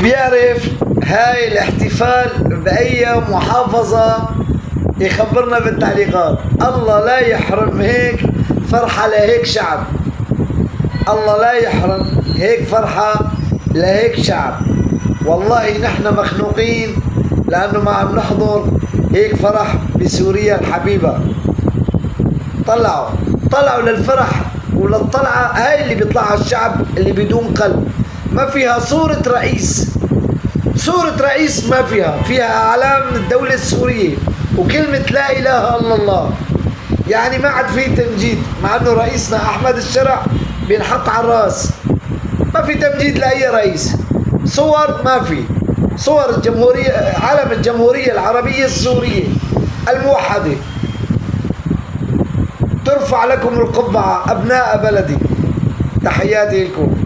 بيعرف هاي الاحتفال بأي محافظة يخبرنا بالتعليقات. الله لا يحرم هيك فرحة لهيك شعب، الله لا يحرم هيك فرحة لهيك شعب. والله نحن مخنوقين لأنه ما عم نحضر هيك فرح بسوريا الحبيبة. طلعوا للفرح وللطلعة هاي اللي بيطلعها الشعب اللي بدون قلب، ما فيها صورة رئيس ما فيها أعلام الدولة السورية وكلمة لا إله إلا الله. يعني ما عاد في تمجيد، مع انه رئيسنا احمد الشرع بينحط على الراس. ما في تمجيد لاي رئيس. صور ما في صور الجمهورية، علم الجمهورية العربية السورية الموحدة. ترفع لكم القبعة أبناء بلدي. تحياتي لكم.